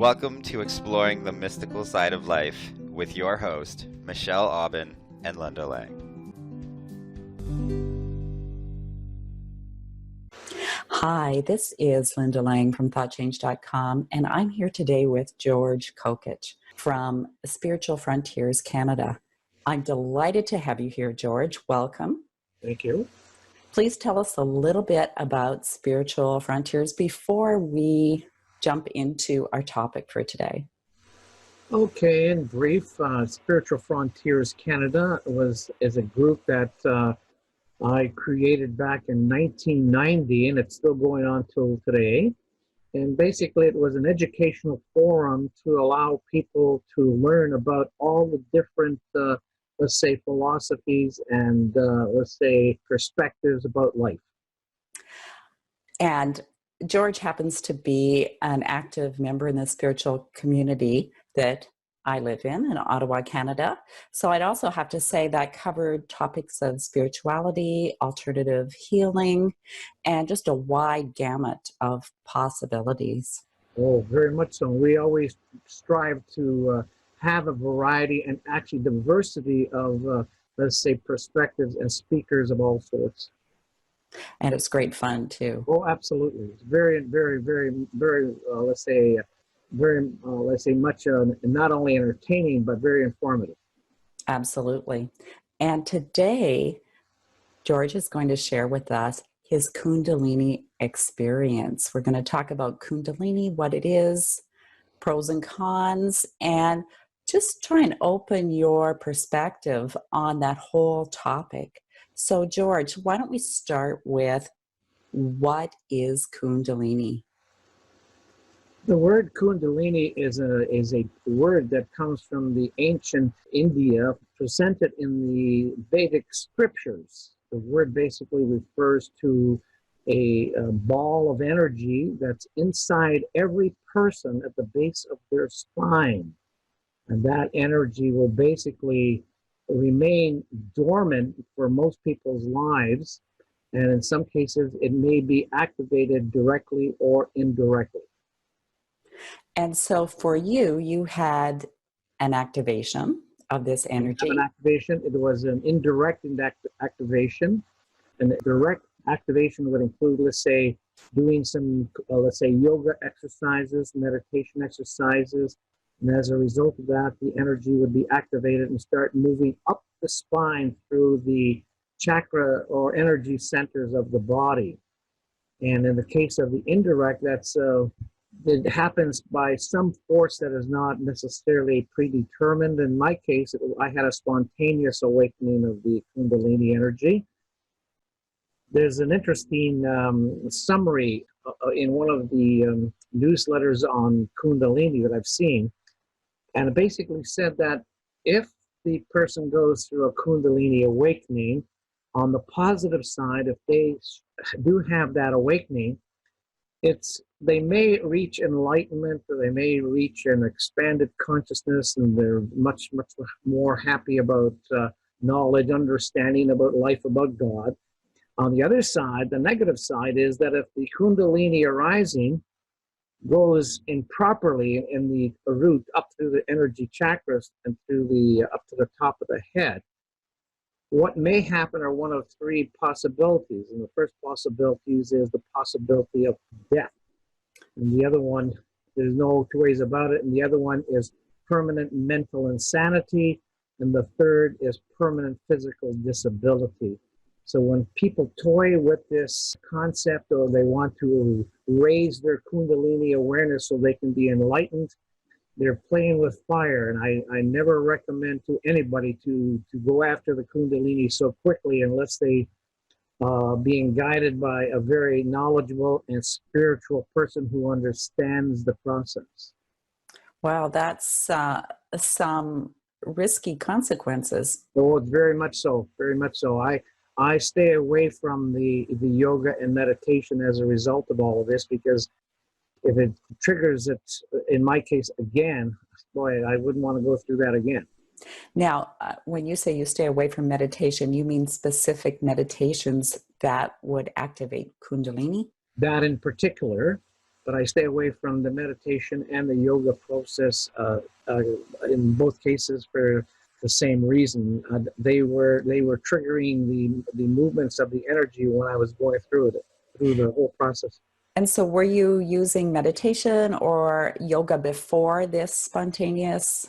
Welcome to Exploring the Mystical Side of Life with your host, Michelle Aubin and Linda Lang. Hi, this is Linda Lang from ThoughtChange.com, and I'm here today with George Kokich from Spiritual Frontiers, Canada. I'm delighted to have you here, George. Welcome. Thank you. Please tell us a little bit about Spiritual Frontiers before we jump into our topic for today. Okay, in brief, Spiritual Frontiers Canada is a group that I created back in 1990, and it's still going on till today. And basically, it was an educational forum to allow people to learn about all the different, let's say, philosophies and, let's say, perspectives about life. And George happens to be an active member in the spiritual community that I live in Ottawa, Canada. So I'd also have to say that covered topics of spirituality, alternative healing, and just a wide gamut of possibilities. Oh, very much so. We always strive to have a variety and actually diversity of, let's say, perspectives and speakers of all sorts. And it's great fun, too. Oh, absolutely. It's very, very, very, very, let's say much not only entertaining, but very informative. Absolutely. And today, George is going to share with us his Kundalini experience. We're going to talk about Kundalini, what it is, pros and cons, and just try and open your perspective on that whole topic. So, George, why don't we start with what is Kundalini? The word Kundalini is a word that comes from the ancient India, presented in the Vedic scriptures. The word basically refers to a ball of energy that's inside every person at the base of their spine. And that energy will basically remain dormant for most people's lives. And in some cases, it may be activated directly or indirectly. And so for you, you had an activation of this energy. An activation, it was an indirect activation. And direct activation would include, let's say, doing some, let's say, yoga exercises, meditation exercises. And as a result of that, the energy would be activated and start moving up the spine through the chakra or energy centers of the body. And in the case of the indirect, it happens by some force that is not necessarily predetermined. In my case, I had a spontaneous awakening of the Kundalini energy. There's an interesting summary in one of the newsletters on Kundalini that I've seen. And it basically said that if the person goes through a Kundalini awakening, on the positive side, if they do have that awakening, they may reach enlightenment, or they may reach an expanded consciousness, and they're much, much more happy about knowledge, understanding about life, about God. On the other side, the negative side is that if the Kundalini arising goes improperly in the route up through the energy chakras and up to the top of the head, what may happen are one of three possibilities. And the first possibility is the possibility of death. And the other one, there's no two ways about it. And the other one is permanent mental insanity. And the third is permanent physical disability. So when people toy with this concept, or they want to raise their Kundalini awareness so they can be enlightened, they're playing with fire. And I never recommend to anybody to go after the Kundalini so quickly unless they being guided by a very knowledgeable and spiritual person who understands the process. Wow, that's some risky consequences. Oh, it's very much so, very much so. I stay away from the yoga and meditation as a result of all of this, because if it triggers it, in my case, again, boy, I wouldn't want to go through that again. Now, when you say you stay away from meditation, you mean specific meditations that would activate Kundalini? That in particular, but I stay away from the meditation and the yoga process in both cases for the same reason. They were triggering the movements of the energy when I was going through the whole process. And so were you using meditation or yoga before this spontaneous?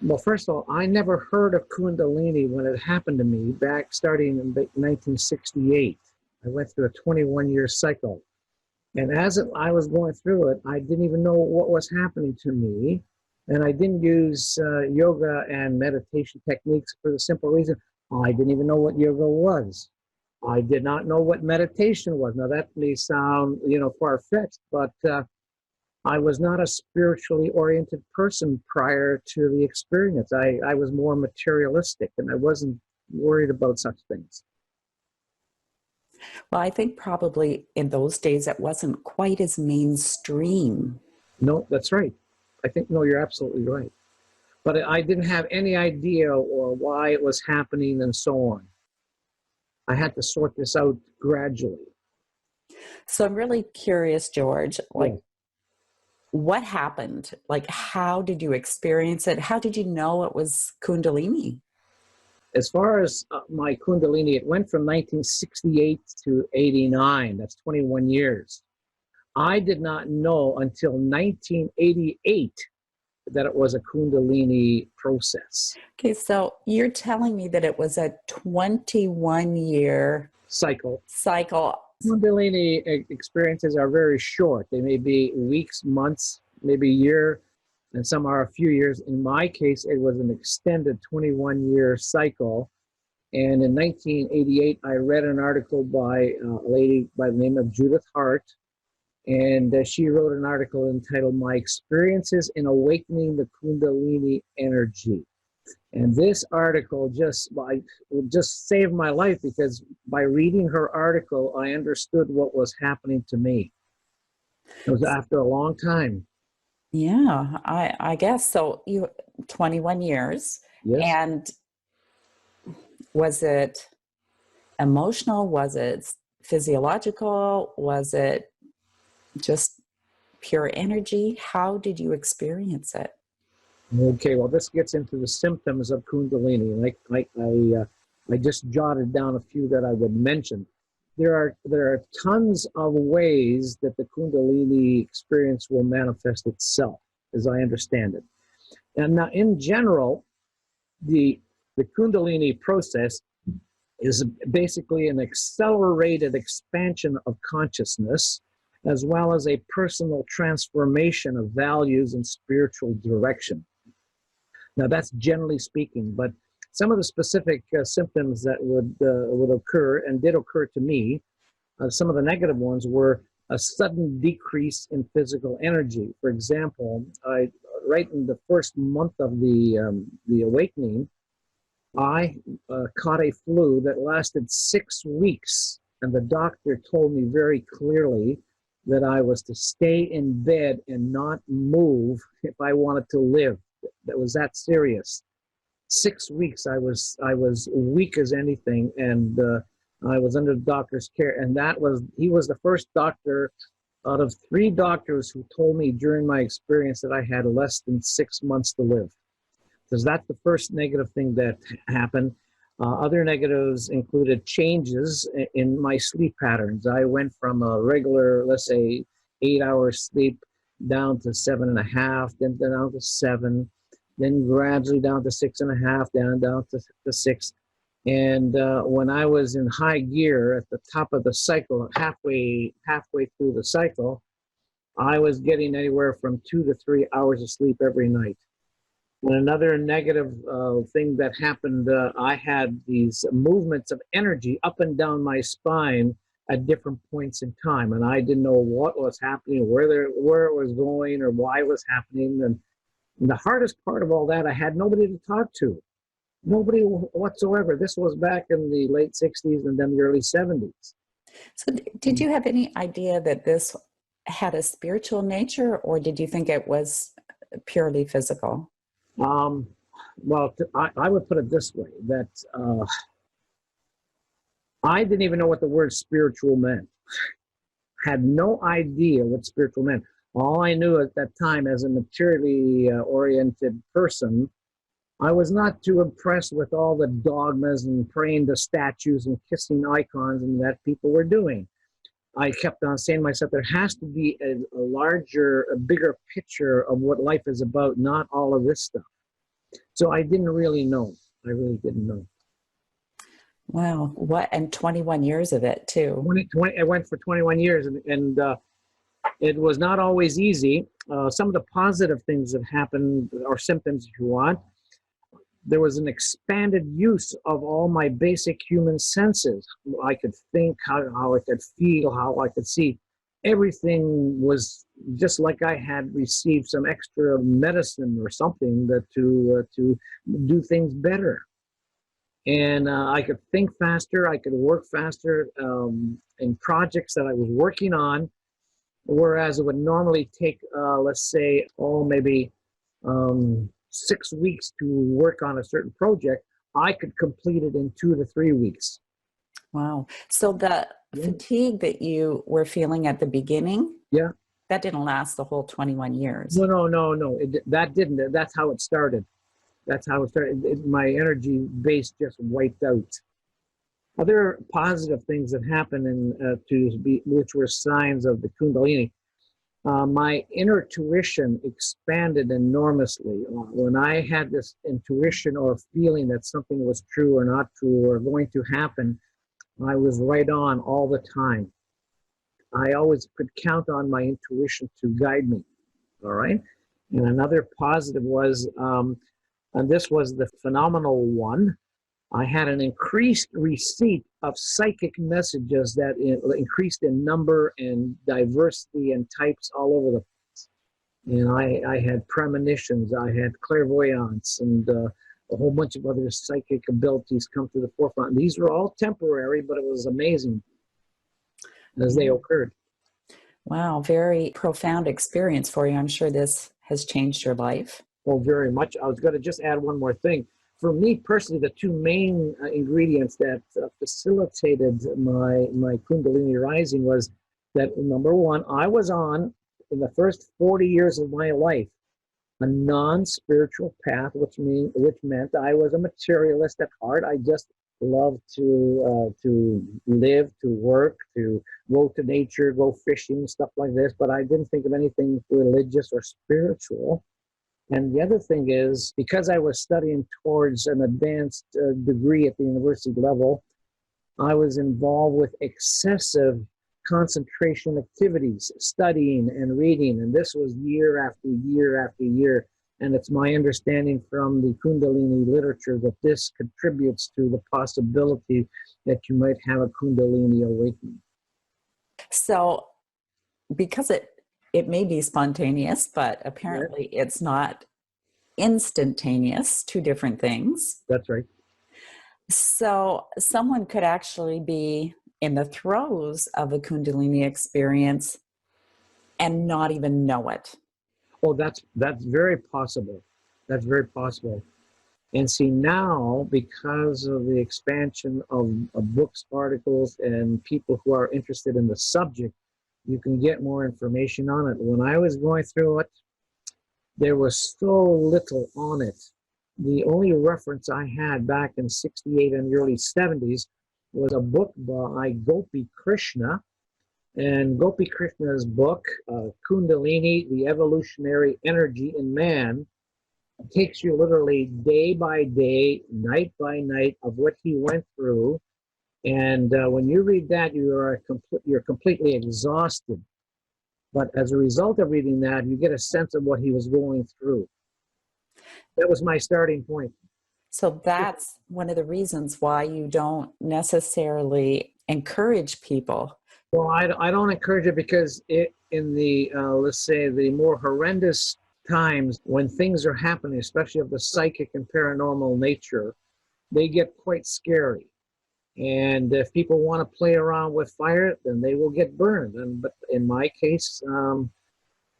Well, first of all, I never heard of Kundalini when it happened to me back starting in 1968. I went through a 21-year cycle. And as I was going through it, I didn't even know what was happening to me. And I didn't use yoga and meditation techniques for the simple reason I didn't even know what yoga was. I did not know what meditation was. Now, that may sound, far-fetched, but I was not a spiritually oriented person prior to the experience. I was more materialistic, and I wasn't worried about such things. Well, I think probably in those days it wasn't quite as mainstream. No, that's right. You're absolutely right. But I didn't have any idea or why it was happening and so on. I had to sort this out gradually. So I'm really curious, George, Yeah. what happened? Like, how did you experience it? How did you know it was Kundalini? As far as my Kundalini, it went from 1968 to 89. That's 21 years. I did not know until 1988 that it was a Kundalini process. Okay, so you're telling me that it was a 21-year Cycle. Kundalini experiences are very short. They may be weeks, months, maybe a year, and some are a few years. In my case, it was an extended 21-year cycle. And in 1988, I read an article by a lady by the name of Judith Hart. And she wrote an article entitled My Experiences in Awakening the Kundalini Energy. And this article just saved my life, because by reading her article, I understood what was happening to me. It was after a long time. Yeah, I guess so. 21 years. Yes. And was it emotional? Was it physiological? Was it just pure energy? How did you experience it? Okay, well, this gets into the symptoms of Kundalini. I just jotted down a few that I would mention. There are tons of ways that the Kundalini experience will manifest itself, as I understand it. And now, in general, the Kundalini process is basically an accelerated expansion of consciousness, as well as a personal transformation of values and spiritual direction. Now, that's generally speaking, but some of the specific symptoms that would occur and did occur to me, some of the negative ones were a sudden decrease in physical energy. For example, right in the first month of the awakening, I caught a flu that lasted 6 weeks, and the doctor told me very clearly that I was to stay in bed and not move if I wanted to live. That was that serious. 6 weeks, I was weak as anything, and I was under the doctor's care. And he was the first doctor out of 3 doctors who told me during my experience that I had less than 6 months to live. Because that's the first negative thing that happened. Other negatives included changes in my sleep patterns. I went from a regular, let's say, 8-hour sleep down to 7.5, then down to 7, then gradually down to 6.5, down to 6. And when I was in high gear at the top of the cycle, halfway through the cycle, I was getting anywhere from 2 to 3 hours of sleep every night. And another negative thing that happened, I had these movements of energy up and down my spine at different points in time, and I didn't know what was happening, where it was going, or why it was happening. And the hardest part of all that, I had nobody to talk to, nobody whatsoever. This was back in the late 60s and then the early 70s. So did you have any idea that this had a spiritual nature, or did you think it was purely physical? Well, I would put it this way, that I didn't even know what the word spiritual meant. Had no idea what spiritual meant. All I knew at that time as a materially oriented person, I was not too impressed with all the dogmas and praying to statues and kissing icons and that people were doing. I kept on saying to myself, there has to be a larger, a bigger picture of what life is about, not all of this stuff. So I didn't really know. I really didn't know. Wow. What? And 21 years of it too. I went for 21 years, and it was not always easy. Some of the positive things that happened, or symptoms if you want, there was an expanded use of all my basic human senses. I could think, how I could feel, how I could see. Everything was just like I had received some extra medicine or something to do things better. And I could think faster, I could work faster in projects that I was working on, whereas it would normally take, let's say, maybe 6 weeks to work on a certain project. I could complete it in 2 to 3 weeks. Wow. So the fatigue that you were feeling at the beginning, that didn't last the whole 21 years. No. That didn't. That's how it started. That's how it started. My energy base just wiped out. Other positive things that happened which were signs of the Kundalini. My inner intuition expanded enormously. When I had this intuition or feeling that something was true or not true or going to happen, I was right on all the time. I always could count on my intuition to guide me. All right. And another positive was, and this was the phenomenal one, I had an increased receipt of psychic messages that increased in number and diversity and types all over the place. And I had premonitions, I had clairvoyance, and a whole bunch of other psychic abilities come to the forefront. And these were all temporary, but it was amazing as they occurred. Wow, very profound experience for you. I'm sure this has changed your life. Oh, very much. I was going to just add one more thing. For me personally, the two main ingredients that facilitated my Kundalini rising was that, number one, I was on, in the first 40 years of my life, a non-spiritual path, which meant I was a materialist at heart. I just loved to live, to work, to go to nature, go fishing, stuff like this, but I didn't think of anything religious or spiritual. And the other thing is, because I was studying towards an advanced degree at the university level, I was involved with excessive concentration activities, studying and reading, and this was year after year after year. And it's my understanding from the Kundalini literature that this contributes to the possibility that you might have a Kundalini awakening. So, because it may be spontaneous, but apparently it's not instantaneous, two different things. That's right. So someone could actually be in the throes of a Kundalini experience and not even know it. Oh, that's very possible. That's very possible. And see, now, because of the expansion of books, articles, and people who are interested in the subject, you can get more information on it. When I was going through it, there was so little on it. The only reference I had back in 68 and the early 70s was a book by Gopi Krishna. And Gopi Krishna's book, Kundalini, the Evolutionary Energy in Man, takes you literally day by day, night by night of what he went through. And when you read that, you're completely exhausted. But as a result of reading that, you get a sense of what he was going through. That was my starting point. So that's one of the reasons why you don't necessarily encourage people. Well, I don't encourage it because in the, let's say, the more horrendous times when things are happening, especially of the psychic and paranormal nature, they get quite scary. And if people want to play around with fire, then they will get burned. But in my case,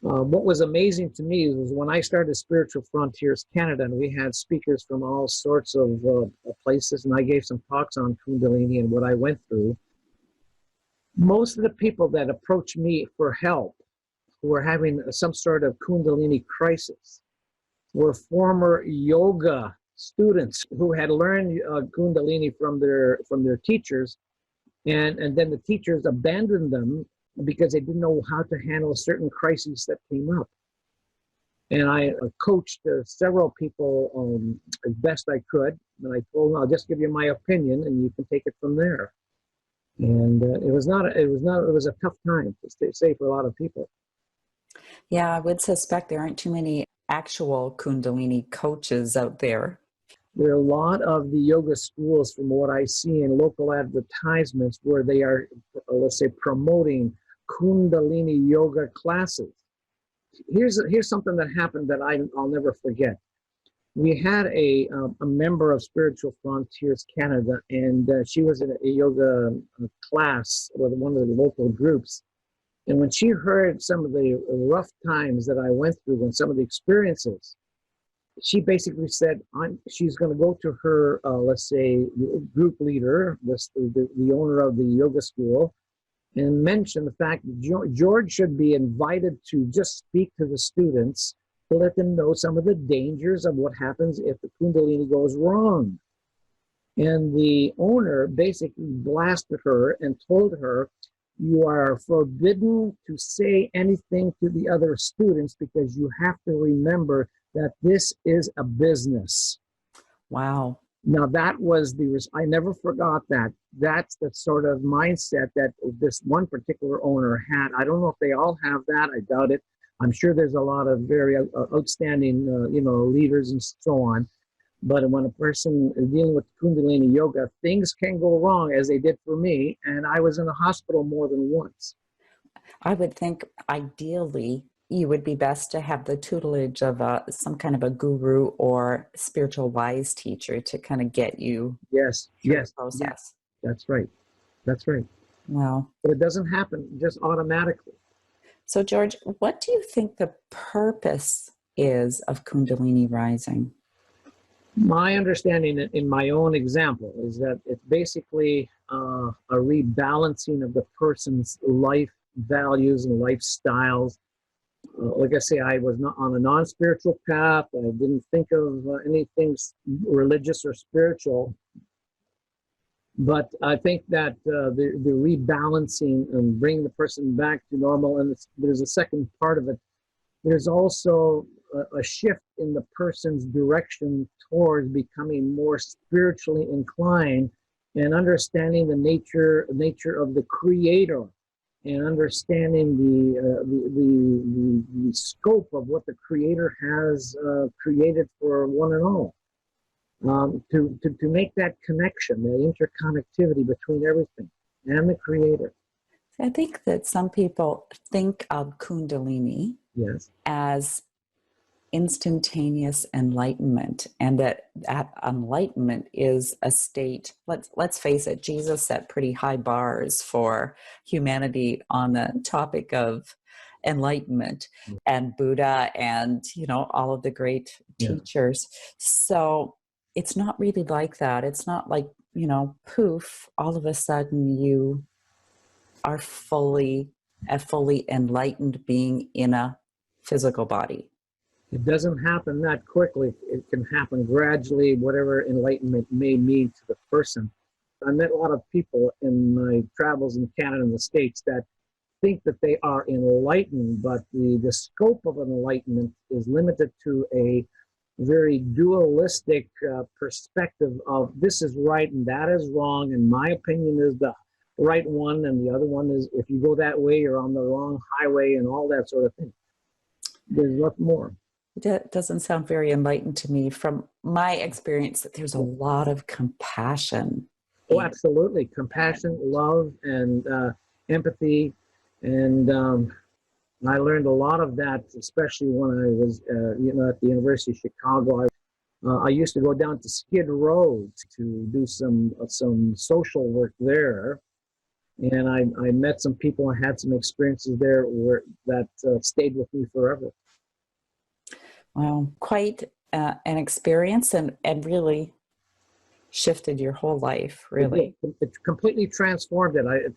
what was amazing to me was when I started Spiritual Frontiers Canada, and we had speakers from all sorts of places, and I gave some talks on Kundalini and what I went through. Most of the people that approached me for help who were having some sort of Kundalini crisis were former yoga students who had learned Kundalini from their teachers, and then the teachers abandoned them because they didn't know how to handle certain crises that came up. And I coached several people as best I could, and I told them, I'll just give you my opinion, and you can take it from there. And it was a tough time, to say, for a lot of people. Yeah, I would suspect there aren't too many actual Kundalini coaches out there. There are a lot of the yoga schools, from what I see in local advertisements, where they are, let's say, promoting Kundalini yoga classes. Here's something that happened that I'll never forget. We had a member of Spiritual Frontiers Canada, and she was in a yoga class with one of the local groups. And when she heard some of the rough times that I went through and some of the experiences, she basically said she's going to go to her, let's say, group leader, the owner of the yoga school, and mention the fact that George should be invited to just speak to the students to let them know some of the dangers of what happens if the Kundalini goes wrong. And the owner basically blasted her and told her, you are forbidden to say anything to the other students because you have to remember that this is a business. Wow. Now that was I never forgot that. That's the sort of mindset that this one particular owner had. I don't know if they all have that. I doubt it. I'm sure there's a lot of very outstanding, leaders and so on. But when a person is dealing with Kundalini yoga, things can go wrong, as they did for me. And I was in the hospital more than once. I would think ideally you would be best to have the tutelage of some kind of a guru or spiritual wise teacher to kind of get you through the process. Yes. That's right. Wow. But it doesn't happen just automatically. So, George, what do you think the purpose is of Kundalini rising? My understanding in my own example is that it's basically a rebalancing of the person's life values and lifestyles. Like I say, I was not on a non-spiritual path. I didn't think of anything religious or spiritual. But I think that the rebalancing and bringing the person back to normal, and there's a second part of it. There's also a shift in the person's direction towards becoming more spiritually inclined and understanding the nature of the Creator, and understanding the scope of what the Creator has created for one and all. To make that connection, the interconnectivity between everything and the Creator. I think that some people think of Kundalini as instantaneous enlightenment, and that enlightenment is a state. Let's face it, Jesus set pretty high bars for humanity on the topic of enlightenment, and Buddha, and all of the great teachers. So it's not really like that. It's not like, poof, all of a sudden you are a fully enlightened being in a physical body. It doesn't happen that quickly. It can happen gradually, whatever enlightenment may mean to the person. I met a lot of people in my travels in Canada and the States that think that they are enlightened, but the scope of enlightenment is limited to a very dualistic perspective of this is right and that is wrong, and my opinion is the right one, and the other one is if you go that way, you're on the wrong highway, and all that sort of thing. There's lots more. That doesn't sound very enlightened to me. From my experience, that there's a lot of compassion. Oh, absolutely. Compassion, love, and empathy. And I learned a lot of that, especially when I was, at the University of Chicago. I used to go down to Skid Row to do some social work there. And I met some people and had some experiences there that stayed with me forever. Wow, quite an experience, and really shifted your whole life, really. It completely transformed it.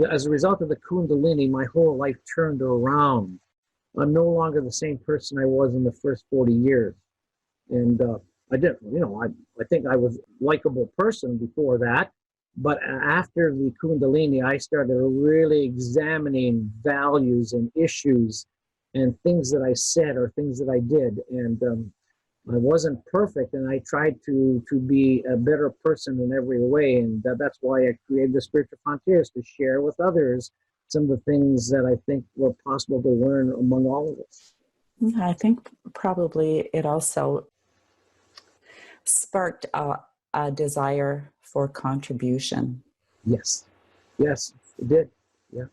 As a result of the Kundalini, my whole life turned around. I'm no longer the same person I was in the first 40 years. And I didn't, I think I was a likable person before that. But after the Kundalini, I started really examining values and issues and things that I said or things that I did. And I wasn't perfect, and I tried to be a better person in every way. And that's why I created the Spiritual Frontiers, to share with others some of the things that I think were possible to learn among all of us. I think probably it also sparked a desire for contribution. Yes, it did. Yeah.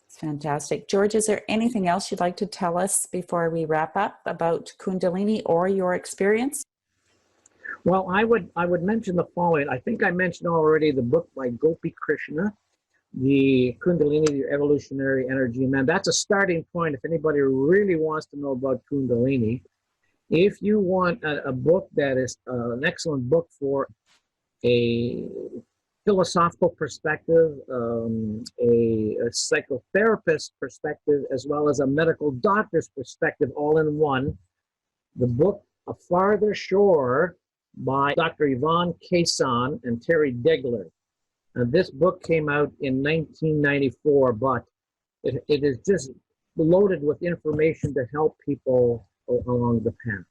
It's fantastic. George, is there anything else you'd like to tell us before we wrap up about Kundalini or your experience? Well, I would mention the following. I think I mentioned already the book by Gopi Krishna, the Kundalini, the Evolutionary Energy. Man, that's a starting point if anybody really wants to know about Kundalini. If you want a book that is an excellent book for a philosophical perspective, a psychotherapist perspective, as well as a medical doctor's perspective, all in one, the book A Farther Shore by Dr. Yvonne, Kason, and Teri Degler. This book came out in 1994, but it is just loaded with information to help people along the path.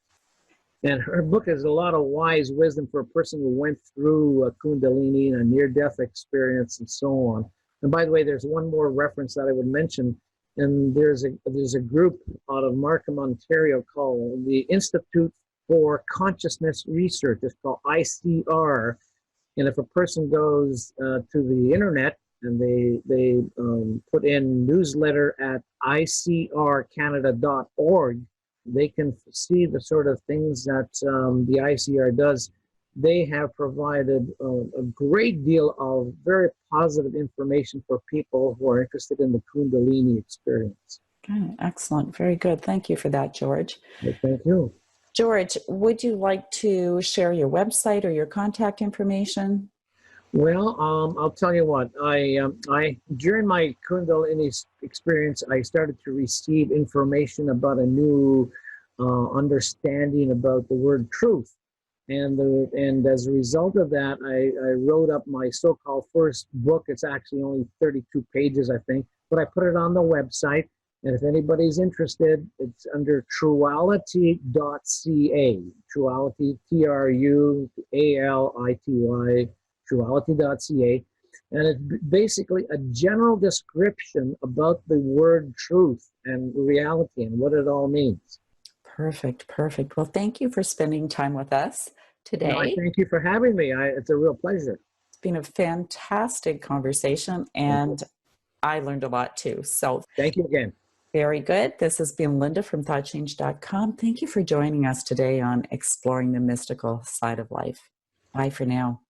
And her book has a lot of wise wisdom for a person who went through a Kundalini and a near-death experience and so on. And by the way, there's one more reference that I would mention. And there's a group out of Markham, Ontario called the Institute for Consciousness Research. It's called ICR. And if a person goes to the internet and they put in newsletter at icrcanada.org, they can see the sort of things that the ICR does. They have provided a great deal of very positive information for people who are interested in the Kundalini experience. Okay, excellent. Very good. Thank you for that, George. Well, thank you. George, would you like to share your website or your contact information? Well, I'll tell you what. I during my Kundalini experience, I started to receive information about a new understanding about the word truth, and as a result of that, I wrote up my so-called first book. It's actually only 32 pages, I think, but I put it on the website. And if anybody's interested, it's under truality.ca. Truality, Truality, truality.ca. And it's basically a general description about the word truth and reality and what it all means. Perfect, perfect. Well, thank you for spending time with us today. No, I thank you for having me. It's a real pleasure. It's been a fantastic conversation, and I learned a lot too. So thank you again. Very good. This has been Linda from ThoughtChange.com. Thank you for joining us today on Exploring the Mystical Side of Life. Bye for now.